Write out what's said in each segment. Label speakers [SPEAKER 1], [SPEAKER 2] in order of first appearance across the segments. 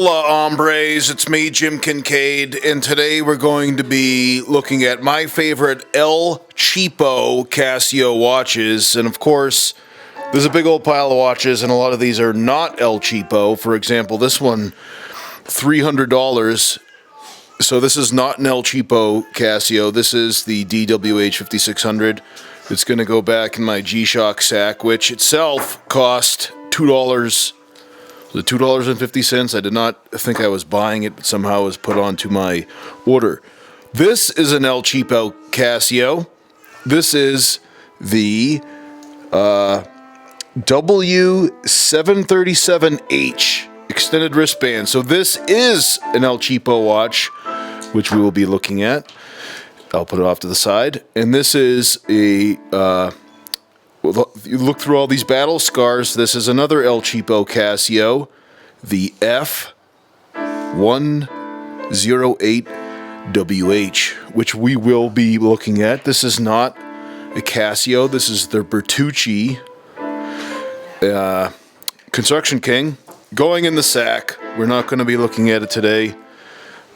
[SPEAKER 1] Hola, hombres. It's me, Jim Kincaid, and today we're going to be looking at my favorite El Cheapo Casio watches. And of course, there's a big old pile of watches, and a lot of these are not El Cheapo. For example, this one, $300. So this is not an El Cheapo Casio. This is the DWH 5600. It's going to go back in my G-Shock sack, which itself cost $2. The $2.50. I did not think I was buying it, but somehow it was put onto my order. This is an El Cheapo Casio. This is the W737H extended wristband. So this is an El Cheapo watch, which we will be looking at. I'll put it off to the side. And this is a... you look through all these battle scars. This is another El Cheapo Casio, the F108WH, which we will be looking at. This is not a Casio. This is the Bertucci Construction King going in the sack. We're not going to be looking at it today.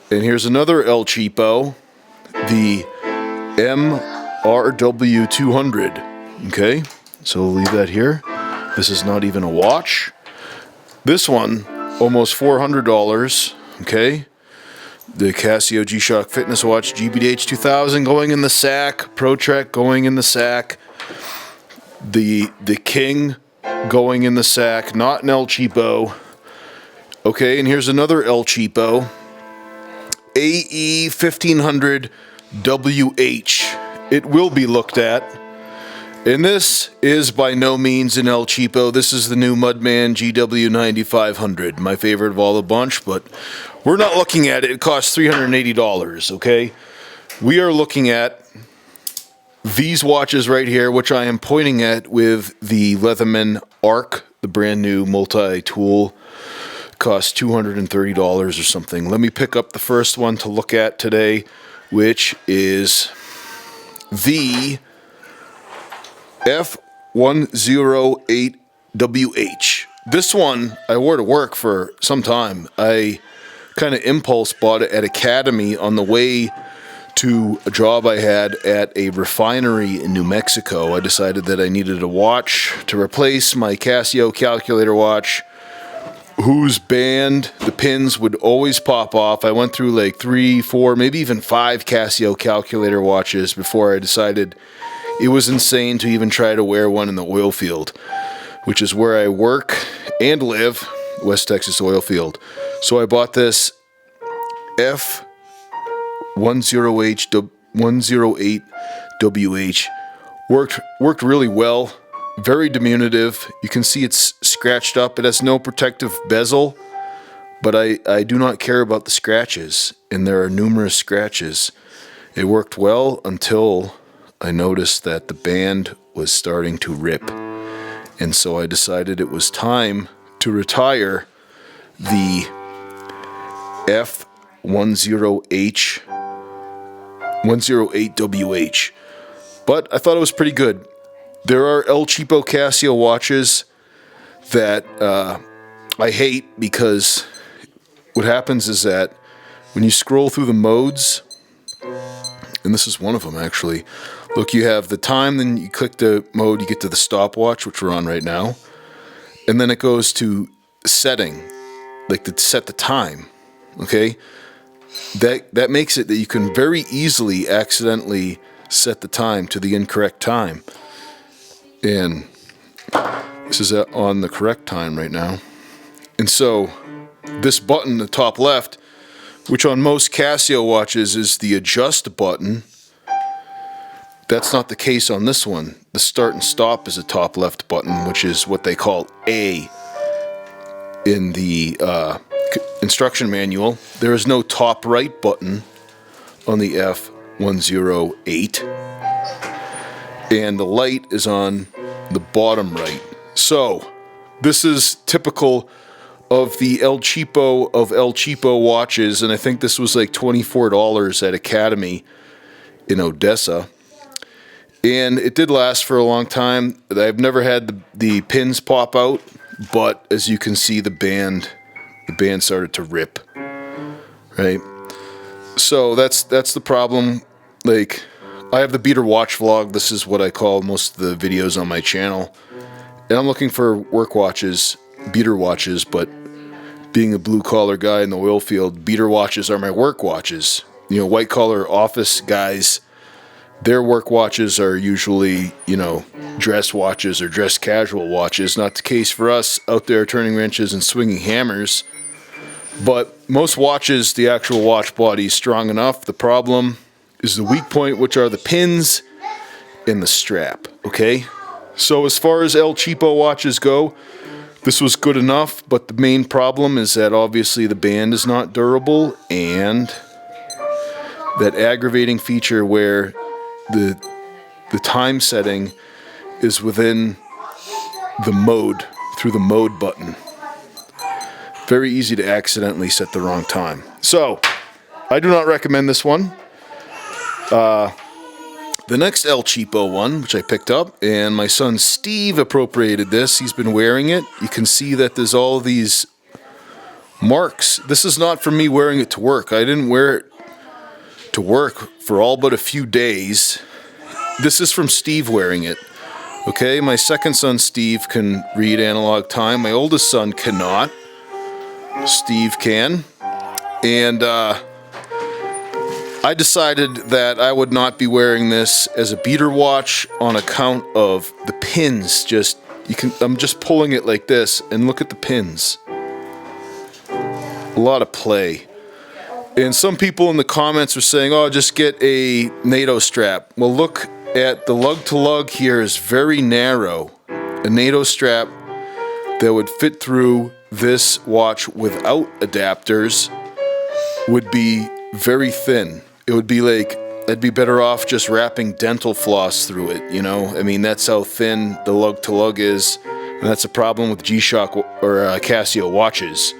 [SPEAKER 1] And here's another El Cheapo, the MRW200. Okay, so we'll leave that here. This is not even a watch. This one, almost $400. Okay, the Casio G-Shock Fitness Watch GBDH 2000 going in the sack. Pro Trek going in the sack. The King going in the sack. Not an El Cheapo. Okay, and here's another El Cheapo, AE 1500 WH. It will be looked at. And this is by no means an El Cheapo. This is the new Mudman GW 9500, my favorite of all the bunch, but we're not looking at it. It costs $380, okay? We are looking at these watches right here, which I am pointing at with the Leatherman Arc, the brand new multi-tool. Costs $230 or something. Let me pick up the first one to look at today, which is the F108WH. This one I wore to work for some time. I kind of impulse bought it at Academy on the way to a job I had at a refinery in New Mexico. I decided that I needed a watch to replace my Casio calculator watch, whose band, the pins would always pop off. I went through like 3, 4, maybe even 5 Casio calculator watches before I decided it was insane to even try to wear one in the oil field, which is where I work and live, West Texas oil field. So I bought this F108WH. Worked really well. Very diminutive. You can see it's scratched up. It has no protective bezel, but I do not care about the scratches, and there are numerous scratches. It worked well until I noticed that the band was starting to rip, and so I decided it was time to retire the F108WH. But I thought it was pretty good. There are El Cheapo Casio watches that I hate because what happens is that when you scroll through the modes, and this is one of them actually, look, you have the time, then you click the mode, you get to the stopwatch, which we're on right now, and then it goes to setting, like to set the time, okay? That makes it that you can very easily accidentally set the time to the incorrect time. And this is on the correct time right now. And so this button, the top left, which on most Casio watches is the adjust button, that's not the case on this one. The start and stop is a top left button, which is what they call A in the instruction manual. There is no top right button on the F108. And the light is on the bottom right. So this is typical of the El Cheapo of El Cheapo watches, and I think this was like $24 at Academy in Odessa. And it did last for a long time. I've never had the pins pop out, but as you can see, the band the band started to rip, right? So that's the problem. Like, I have the beater watch vlog. This is what I call most of the videos on my channel. And I'm looking for work watches, beater watches, but being a blue-collar guy in the oil field, beater watches are my work watches. You know, white-collar office guys, their work watches are usually, you know, dress watches or dress casual watches. Not the case for us out there turning wrenches and swinging hammers. But most watches, the actual watch body is strong enough. The problem is the weak point, which are the pins and the strap, okay? So as far as El Cheapo watches go, this was good enough, but the main problem is that obviously the band is not durable, and that aggravating feature where the time setting is within the mode, through the mode button. Very easy to accidentally set the wrong time. So, I do not recommend this one. The next El Cheapo one, which I picked up, and my son Steve appropriated this. He's been wearing it. You can see that there's all these marks. This is not for me wearing it to work. I didn't wear it to work for all but a few days. This is from Steve wearing it. Okay, my second son Steve can read analog time. My oldest son cannot. Steve can. And I decided that I would not be wearing this as a beater watch on account of the pins. I'm just pulling it like this, and look at the pins. A lot of play. And some people in the comments are saying, oh, just get a NATO strap. Well, look at the lug-to-lug here is very narrow. A NATO strap that would fit through this watch without adapters would be very thin. It would be like, I'd be better off just wrapping dental floss through it, you know? I mean, that's how thin the lug-to-lug is, and that's a problem with G-Shock or Casio watches.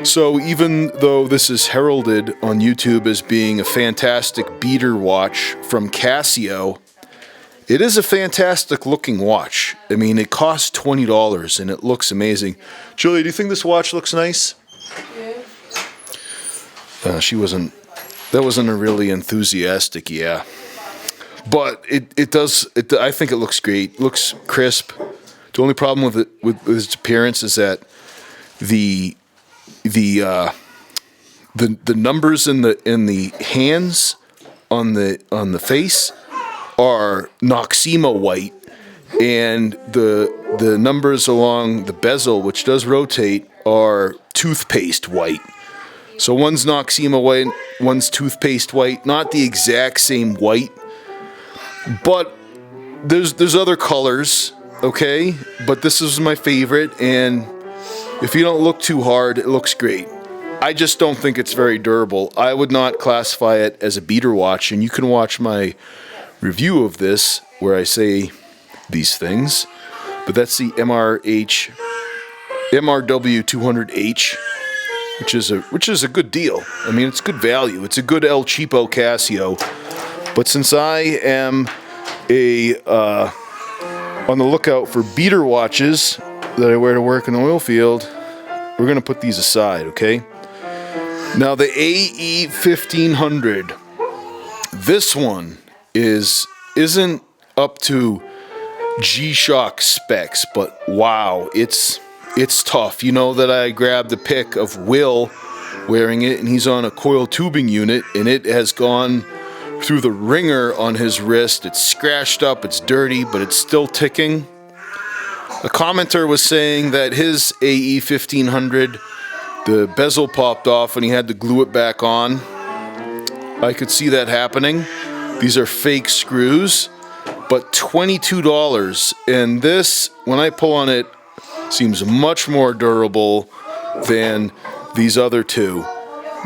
[SPEAKER 1] So even though this is heralded on YouTube as being a fantastic beater watch from Casio, it is a fantastic looking watch. I mean, it costs $20 and it looks amazing. Julie, do you think this watch looks nice? Yeah. That wasn't a really enthusiastic yeah. But it does, I think it looks great. It looks crisp. The only problem with its appearance is that the numbers in the hands on the face are Noxema white, and the numbers along the bezel, which does rotate, are toothpaste white. So one's Noxema white, one's toothpaste white, not the exact same white, but there's other colors, okay? But this is my favorite, and if you don't look too hard, it looks great. I just don't think it's very durable. I would not classify it as a beater watch, and you can watch my review of this where I say these things. But that's the MRW 200H, which is a good deal. I mean, it's good value. It's a good El Cheapo Casio. But since I am on the lookout for beater watches that I wear to work in the oil field, we're going to put these aside, okay? Now the AE 1500, this one isn't up to G-Shock specs, but wow, it's tough. You know that I grabbed a pic of Will wearing it, and he's on a coil tubing unit, and it has gone through the ringer on his wrist. It's scratched up, it's dirty, but it's still ticking. A commenter was saying that his AE 1500, the bezel popped off and he had to glue it back on. I could see that happening. These are fake screws, but $22. And this, when I pull on it, seems much more durable than these other two,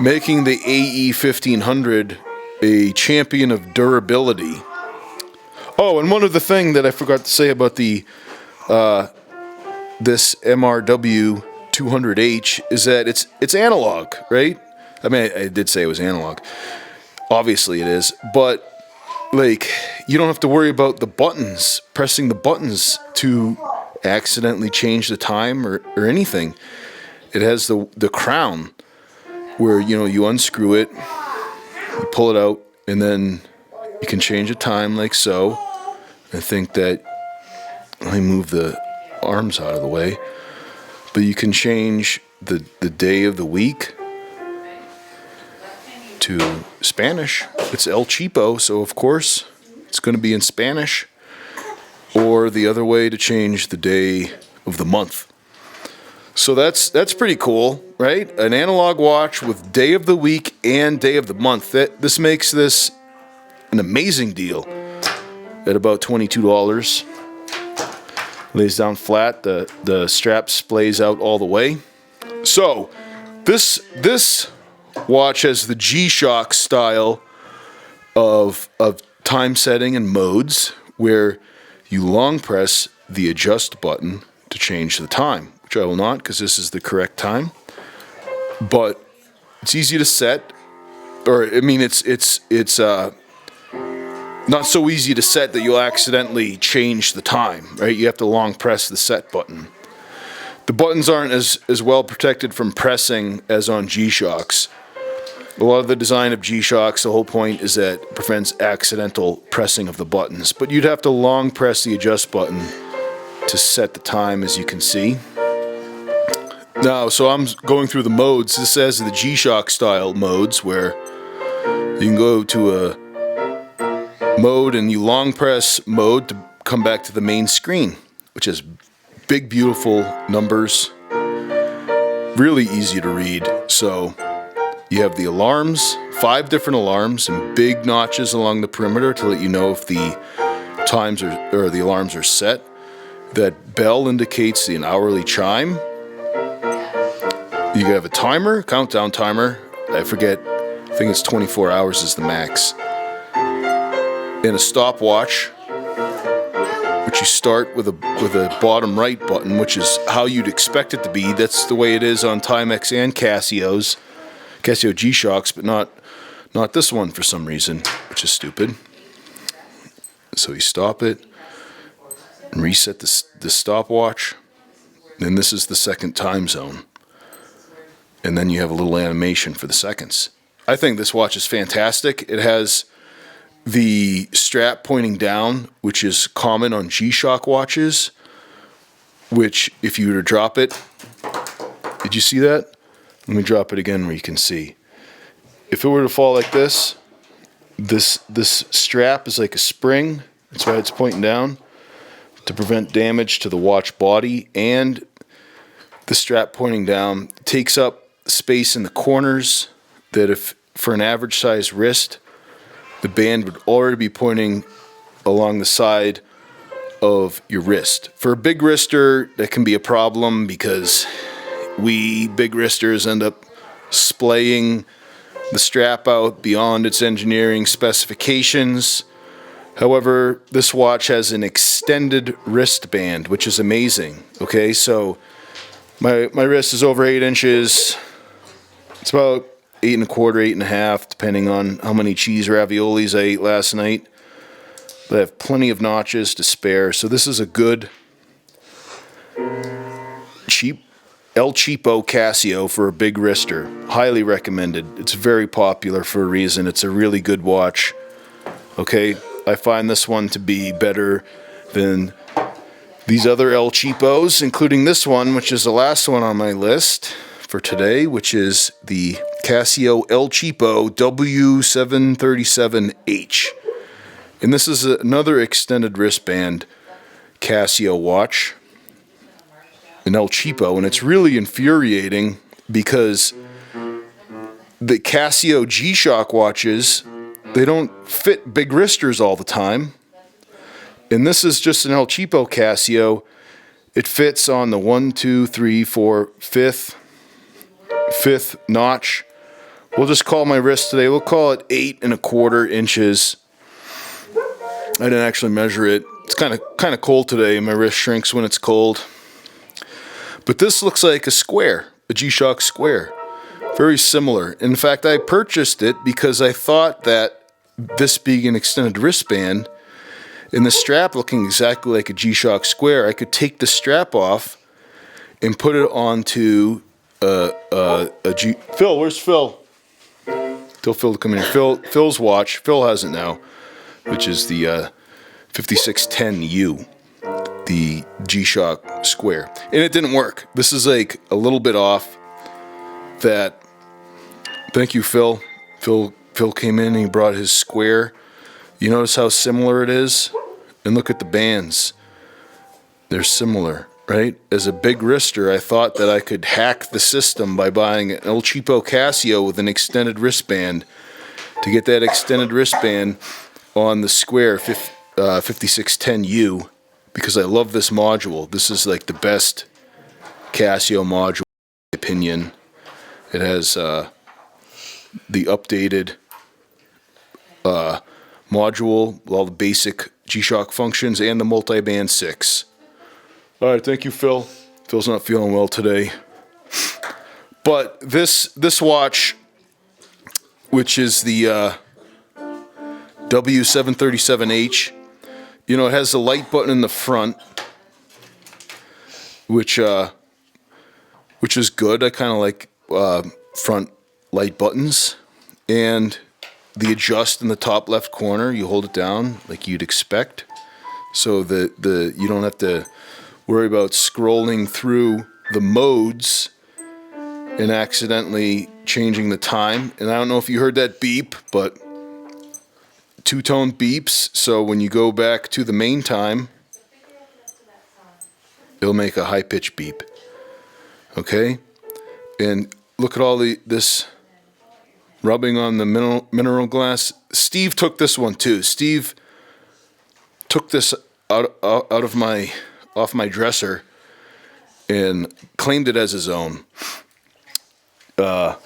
[SPEAKER 1] making the AE 1500 a champion of durability. Oh, and one other thing that I forgot to say about the this MRW 200H is that it's analog, right? I mean, I did say it was analog. Obviously it is, but like, you don't have to worry about the buttons, pressing the buttons to accidentally change the time or anything. it has the crown where, you know, you unscrew it, you pull it out, and then you can change the time like so. I think that, let me move the arms out of the way, but you can change the day of the week to Spanish. It's El Cheapo, so of course it's going to be in Spanish, or the other way to change the day of the month. So that's pretty cool, right? An analog watch with day of the week and day of the month. This makes this an amazing deal at about $22. Lays down flat, the strap splays out all the way. So this watch has the G-Shock style of time setting and modes, where you long press the adjust button to change the time, which I will not, because this is the correct time. But it's easy to set, or I mean, it's not so easy to set that you'll accidentally change the time, right? You have to long press the set button. The buttons aren't as well protected from pressing as on G-Shocks. A lot of the design of G-Shocks, the whole point is that it prevents accidental pressing of the buttons. But you'd have to long press the adjust button to set the time, as you can see. Now, so I'm going through the modes. This says the G-Shock style modes, where you can go to a mode and you long press mode to come back to the main screen, which has big, beautiful numbers, really easy to read. So you have the alarms, 5 different alarms, and big notches along the perimeter to let you know if the times or the alarms are set. That bell indicates an hourly chime. You have a timer, countdown timer. I forget, I think it's 24 hours is the max. And a stopwatch, which you start with a bottom right button, which is how you'd expect it to be. That's the way it is on Timex and Casio G-Shocks, but not this one for some reason, which is stupid. So you stop it and reset the stopwatch. Then this is the second time zone. And then you have a little animation for the seconds. I think this watch is fantastic. It has the strap pointing down, which is common on G-Shock watches, which if you were to drop it, did you see that? Let me drop it again where you can see. If it were to fall like this strap is like a spring. That's why it's pointing down, to prevent damage to the watch body. And the strap pointing down takes up space in the corners that, if for an average size wrist, the band would already be pointing along the side of your wrist. For a big wrister, that can be a problem, because we big wristers end up splaying the strap out beyond its engineering specifications. However, this watch has an extended wristband, which is amazing. Okay, so my wrist is over 8 inches. It's about 8 1/4, 8 1/2, depending on how many cheese raviolis I ate last night. But I have plenty of notches to spare. So this is a good, cheap El Cheapo Casio for a big wrister. Highly recommended. It's very popular for a reason. It's a really good watch. Okay, I find this one to be better than these other El Cheapos, including this one, which is the last one on my list for today, which is the Casio El Cheapo W737H. And this is another extended wristband Casio watch, an El Cheapo, and it's really infuriating because the Casio G-Shock watches, they don't fit big wristers all the time. And this is just an El Cheapo Casio. It fits on the 1, 2, 3, 4, fifth notch. We'll just call my wrist today, we'll call it 8 1/4 inches. I didn't actually measure it. It's kind of cold today, and my wrist shrinks when it's cold. But this looks like a square, a G-Shock square. Very similar. In fact, I purchased it because I thought that this being an extended wristband, and the strap looking exactly like a G-Shock square, I could take the strap off and put it onto Phil, where's Phil? Tell Phil to come in here. Phil's watch. Phil has it now, which is the 5610U, the G-Shock Square, and it didn't work. This is like a little bit off. That. Thank you, Phil. Phil came in and he brought his Square. You notice how similar it is, and look at the bands. They're similar. Right? As a big wrister, I thought that I could hack the system by buying an El Cheapo Casio with an extended wristband to get that extended wristband on the Square 5610U, because I love this module. This is like the best Casio module, in my opinion. It has the updated module with all the basic G-Shock functions and the multi-band 6. All right, thank you, Phil. Phil's not feeling well today. But this watch, which is the W737H, you know, it has the light button in the front, which is good. I kind of like front light buttons, and the adjust in the top left corner. You hold it down like you'd expect, so that you don't have to worry about scrolling through the modes and accidentally changing the time. And I don't know if you heard that beep, but two-tone beeps, so when you go back to the main time, it'll make a high-pitched beep. Okay? And look at all this rubbing on the mineral glass. Steve took this one too. Steve took this off my dresser and claimed it as his own. And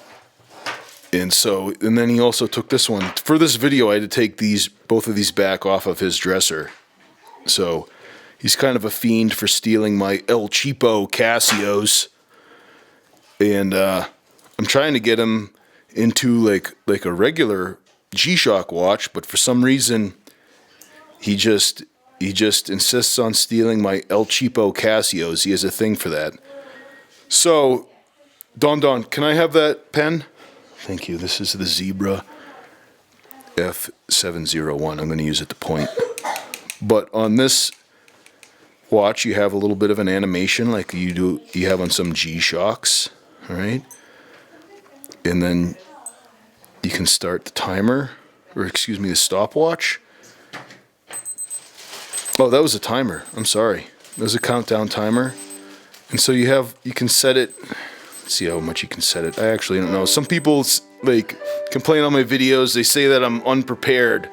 [SPEAKER 1] then he also took this one. For this video, I had to take both of these back off of his dresser. So he's kind of a fiend for stealing my El Cheapo Casios. And I'm trying to get him into like a regular G-Shock watch, but for some reason he just insists on stealing my El Cheapo Casios. He has a thing for that. So, Don, can I have that pen? Thank you. This is the Zebra F701. I'm going to use it to point. But on this watch, you have a little bit of an animation like you have on some G-Shocks. All right? And then you can start the timer, or excuse me, the stopwatch. Oh, that was a timer. I'm sorry. That was a countdown timer. And so you can set it. Let's see how much you can set it. I actually don't know. Some people complain on my videos. They say that I'm unprepared.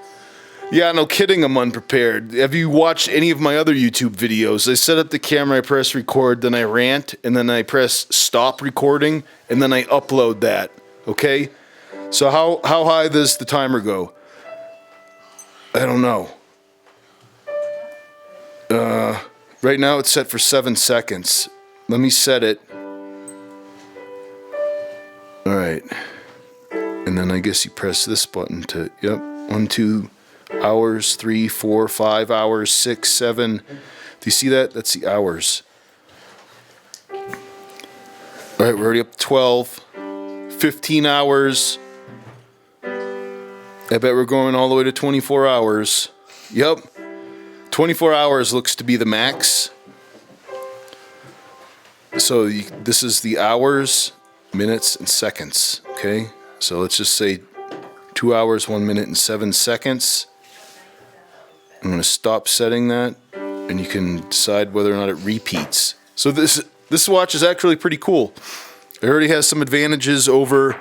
[SPEAKER 1] Yeah, no kidding, I'm unprepared. Have you watched any of my other YouTube videos? I set up the camera, I press record, then I rant, and then I press stop recording, and then I upload that. Okay? So how high does the timer go? I don't know. Right now it's set for 7 seconds. Let me set it. Alright. And then I guess you press this button to, 1, 2 hours, 3, 4, 5 hours, 6, 7. Do you see that? That's the hours. Alright, we're already up to 12. 15 hours. I bet we're going all the way to 24 hours. Yep. 24 hours looks to be the max. So this is the hours, minutes, and seconds. Okay? So let's just say 2 hours, 1 minute, and 7 seconds. I'm going to stop setting that, and you can decide whether or not it repeats. So this watch is actually pretty cool. It already has some advantages over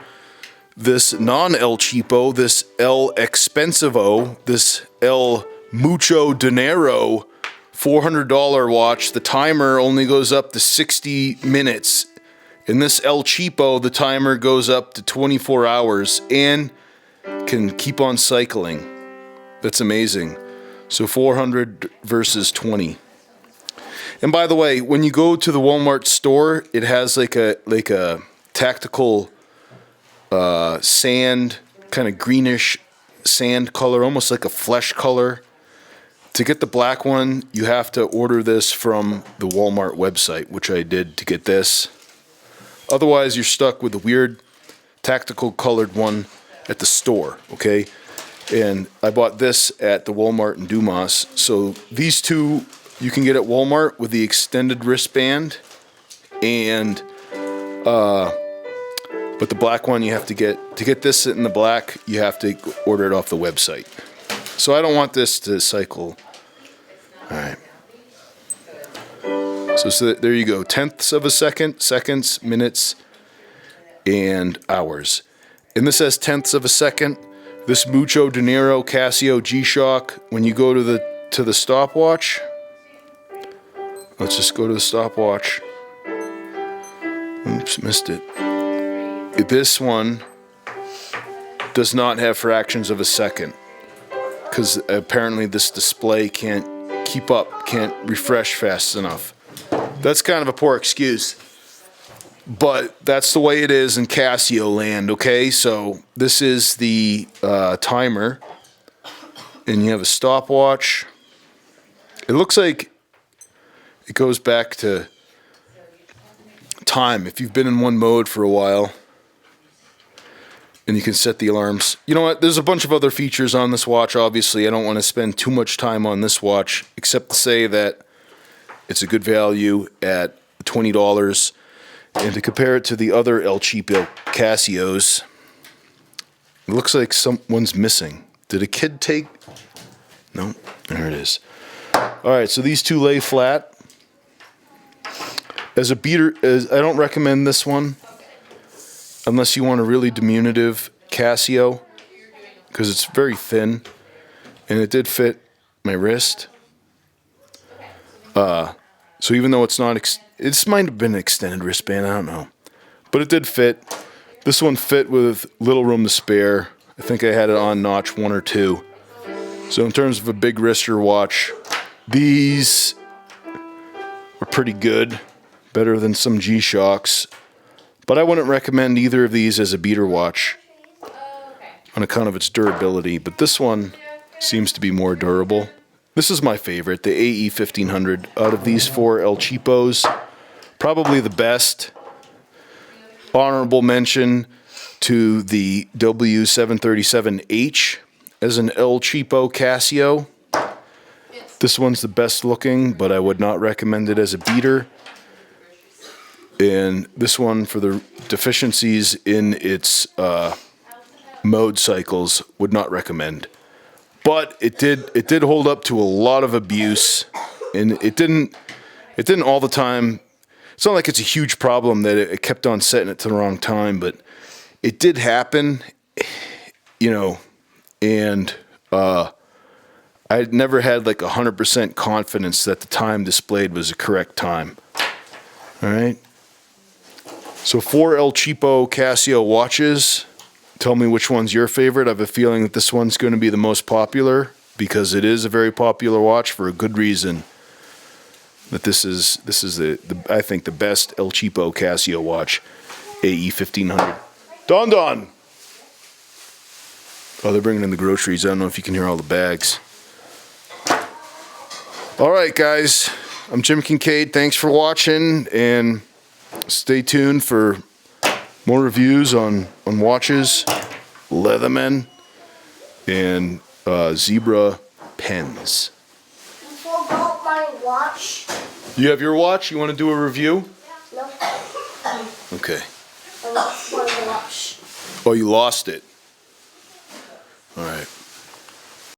[SPEAKER 1] this non-El Cheapo, this El Expensivo, this El Mucho Dinero $400 watch. The timer only goes up to 60 minutes. In this El Cheapo, the timer goes up to 24 hours and can keep on cycling. That's amazing. So 400 versus 20. And by the way, when you go to the Walmart store, it has like a tactical sand, kind of greenish sand color, almost like a flesh color. To get the black one, you have to order this from the Walmart website, which I did to get this. Otherwise, you're stuck with the weird tactical colored one at the store, okay? And I bought this at the Walmart in Dumas. So these two you can get at Walmart with the extended wristband, and but the black one you have to get this in the black, you have to order it off the website. So I don't want this to cycle. All right. So there you go. Tenths of a second, seconds, minutes, and hours. And this says tenths of a second. This Mucho Dinero Casio G-Shock, when you go to the stopwatch, let's just go to the stopwatch. Oops, missed it. This one does not have fractions of a second, because apparently this display can't keep up, can't refresh fast enough. That's kind of a poor excuse, but that's the way it is in Casio land, okay? So this is the timer, and you have a stopwatch. It looks like it goes back to time if you've been in one mode for a while. And you can set the alarms. You know what? There's a bunch of other features on this watch, obviously. I don't want to spend too much time on this watch, except to say that it's a good value at $20. And to compare it to the other El Cheapo Casios, it looks like someone's missing. Did a kid take? No, there it is. All right, so these two lay flat. As a beater, I don't recommend this one unless you want a really diminutive Casio, because it's very thin, and it did fit my wrist. So even though it's not, this might have been an extended wristband, I don't know, but it did fit. This one fit with little room to spare. I think I had it on notch 1 or 2. So in terms of a big wrister watch, these were pretty good, better than some G-Shocks. But I wouldn't recommend either of these as a beater watch on account of its durability. But this one seems to be more durable. This is my favorite, the AE 1500. Out of these 4 El Cheapos, probably the best. Honorable mention to the W737H as an El Cheapo Casio. This one's the best looking, but I would not recommend it as a beater. And this one, for the deficiencies in its mode cycles, would not recommend. But it did hold up to a lot of abuse, and it didn't all the time. It's not like it's a huge problem that it kept on setting it to the wrong time, but it did happen, you know. And I never had like 100% confidence that the time displayed was the correct time. All right. So 4 El Cheapo Casio watches. Tell me which one's your favorite. I have a feeling that this one's going to be the most popular, because it is a very popular watch for a good reason. That this is the I think the best El Cheapo Casio watch, AE 1500. Don. Oh, they're bringing in the groceries. I don't know if you can hear all the bags. All right, guys. I'm Jim Kincaid. Thanks for watching, and stay tuned for more reviews on watches, Leatherman, and Zebra pens.
[SPEAKER 2] You forgot my watch.
[SPEAKER 1] You have your watch? You want to do a review?
[SPEAKER 2] No.
[SPEAKER 1] Okay.
[SPEAKER 2] I lost my watch.
[SPEAKER 1] Oh, you lost it. All right.